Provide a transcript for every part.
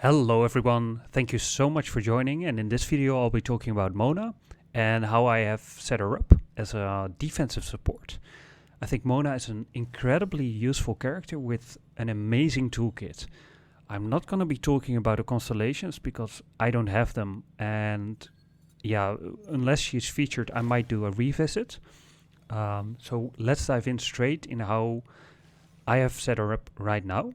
Hello everyone, thank you so much for joining, and in this video I'll be talking about Mona and how I have set her up as a defensive support. I think Mona is an incredibly useful character with an amazing toolkit. I'm not going to be talking about the constellations because I don't have them, and yeah, unless she's featured I might do a revisit. So let's dive in straight in how I have set her up right now.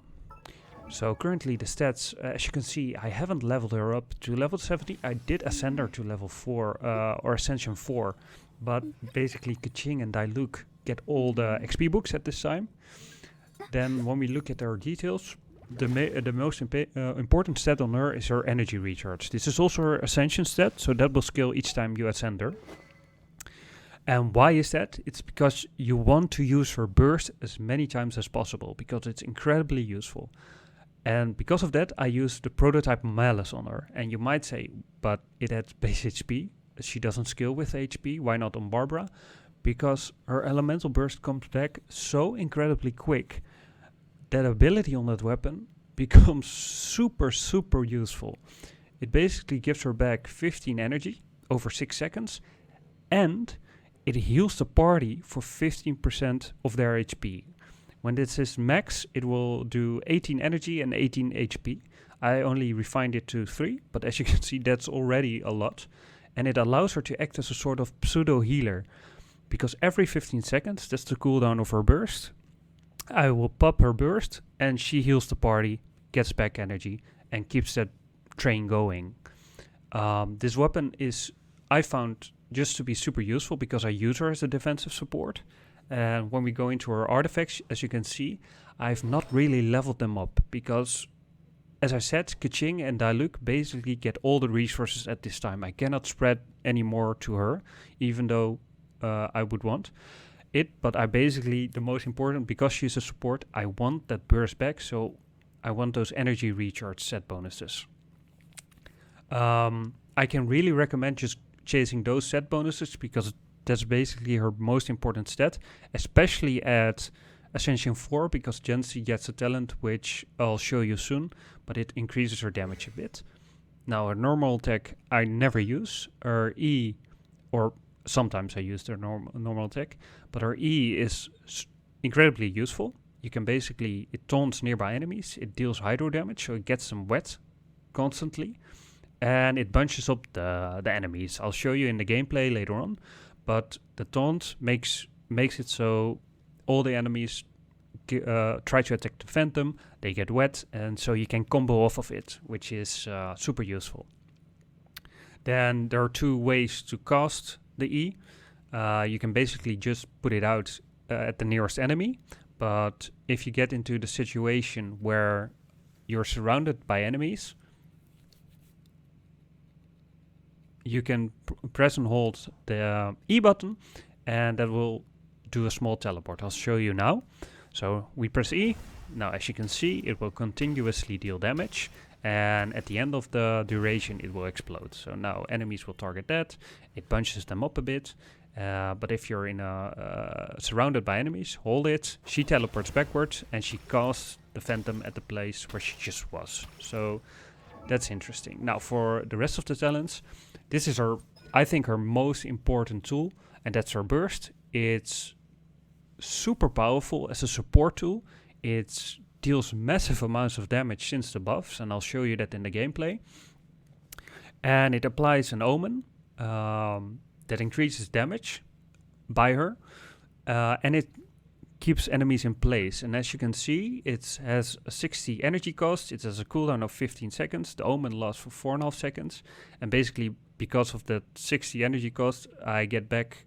So currently the stats, as you can see, I haven't leveled her up to level 70. I did ascend her to level 4 or Ascension 4, but basically Kaching and Dailuk get all the XP books at this time. Then when we look at her details, the most important stat on her is her energy recharge. This is also her Ascension stat, so that will scale each time you ascend her. And why is that? It's because you want to use her burst as many times as possible, because it's incredibly useful. And because of that, I use the prototype Malice on her. And you might say, but it has base HP. She doesn't scale with HP. Why not on Barbara? Because her elemental burst comes back so incredibly quick. That ability on that weapon becomes super useful. It basically gives her back 15 energy over 6 seconds. And it heals the party for 15% of their HP. When this is max, it will do 18 energy and 18 HP. I only refined it to 3, but as you can see, that's already a lot. And it allows her to act as a sort of pseudo healer. Because every 15 seconds, that's the cooldown of her burst, I will pop her burst and she heals the party, gets back energy, and keeps that train going. This weapon is, I found, just to be super useful because I use her as a defensive support. And when we go into her artifacts, as you can see, I've not really leveled them up because, as I said, Kaching and Dailuk basically get all the resources at this time. I cannot spread any more to her, even though I would want it. But I basically, the most important, because she's a support, I want that burst back, so I want those energy recharge set bonuses. I can really recommend just chasing those set bonuses because that's basically her most important stat, especially at Ascension 4, because Jensi gets a talent which I'll show you soon, but it increases her damage a bit. Now her normal attack I never use, her E, or sometimes I use her normal attack, but her E is incredibly useful. You can basically, it taunts nearby enemies, it deals hydro damage, so it gets them wet constantly, and it bunches up the enemies. I'll show you in the gameplay later on. But the taunt makes it so all the enemies try to attack the Phantom, they get wet, and so you can combo off of it, which is super useful. Then there are 2 ways to cast the E. You can basically just put it out at the nearest enemy, but if you get into the situation where you're surrounded by enemies, you can press and hold the E button, and that will do a small teleport. I'll show you now. So we press E. Now, as you can see, it will continuously deal damage, and at the end of the duration, it will explode. So now enemies will target that. It bunches them up a bit. But if you're in surrounded by enemies, hold it. She teleports backwards, and she casts the Phantom at the place where she just was. So that's interesting. Now, for the rest of the talents, this is her, I think, her most important tool, and that's her burst. It's super powerful as a support tool. It deals massive amounts of damage since the buffs, and I'll show you that in the gameplay. And it applies an omen that increases damage by her, and it keeps enemies in place. And as you can see, it has a 60 energy cost. It has a cooldown of 15 seconds. The omen lasts for 4.5 seconds, and basically because of that 60 energy cost, I get back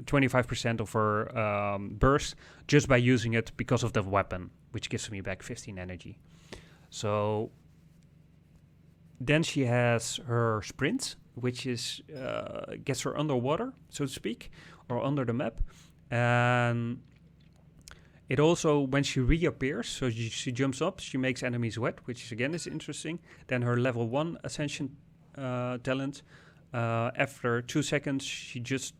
25% of her burst just by using it because of the weapon, which gives me back 15 energy. So then she has her sprint, which is gets her underwater, so to speak, or under the map. And it also, when she reappears, so she jumps up, she makes enemies wet, which again is interesting. Then her level 1 Ascension talent, after 2 seconds, she just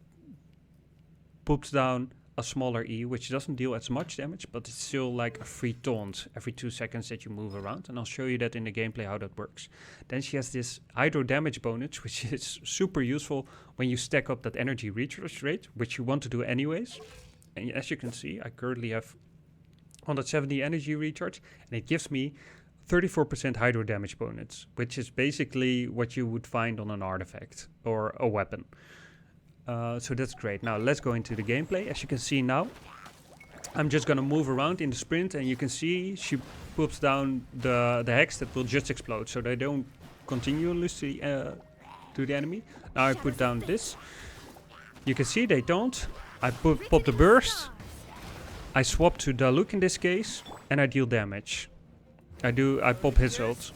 poops down a smaller E, which doesn't deal as much damage, but it's still like a free taunt every 2 seconds that you move around, and I'll show you that in the gameplay how that works. Then she has this hydro damage bonus, which is super useful when you stack up that energy recharge rate, which you want to do anyways. And as you can see, I currently have 170 energy recharge, and it gives me 34% hydro damage bonus, which is basically what you would find on an artifact or a weapon. So that's great. Now let's go into the gameplay. As you can see now, I'm just gonna move around in the sprint, and you can see she poops down the hex that will just explode, so they don't continuously to the enemy. Now I put down this. You can see they don't. I pop the burst. I swap to Daluk in this case, and I deal damage. I pop his ult.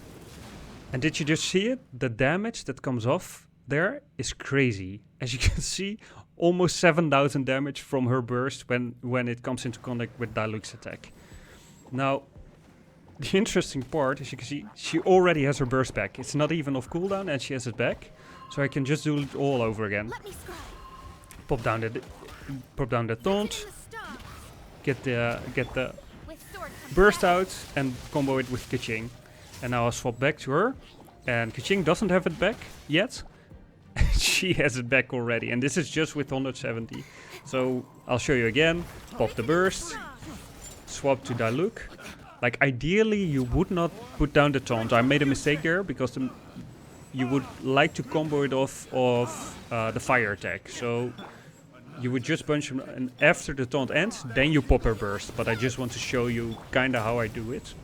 And did you just see it? The damage that comes off there is crazy. As you can see, almost 7,000 damage from her burst when it comes into contact with Daluk's attack. Now, the interesting part, as you can see, she already has her burst back. It's not even off cooldown, and she has it back. So I can just do it all over again. Pop down the taunt, get the burst out, and combo it with Kaching. And now I'll swap back to her, and Kaching doesn't have it back yet. She has it back already, and this is just with 170. So I'll show you again. Pop the burst, swap to Daluk. Like ideally you would not put down the taunt. I made a mistake there because you would like to combo it off of the fire attack. So you would just punch him, and after the taunt ends, then you pop her burst. But I just want to show you kinda how I do it.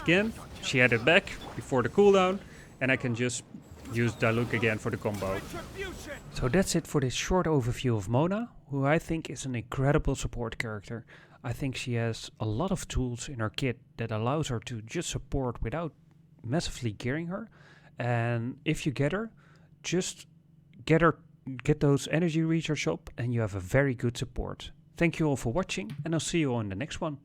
Again, she had it back before the cooldown, and I can just use Daluk again for the combo. So that's it for this short overview of Mona, who I think is an incredible support character. I think she has a lot of tools in her kit that allows her to just support without massively gearing her. And if you get her, just get those energy recharge up, and you have a very good support. Thank you all for watching, and I'll see you all in the next one.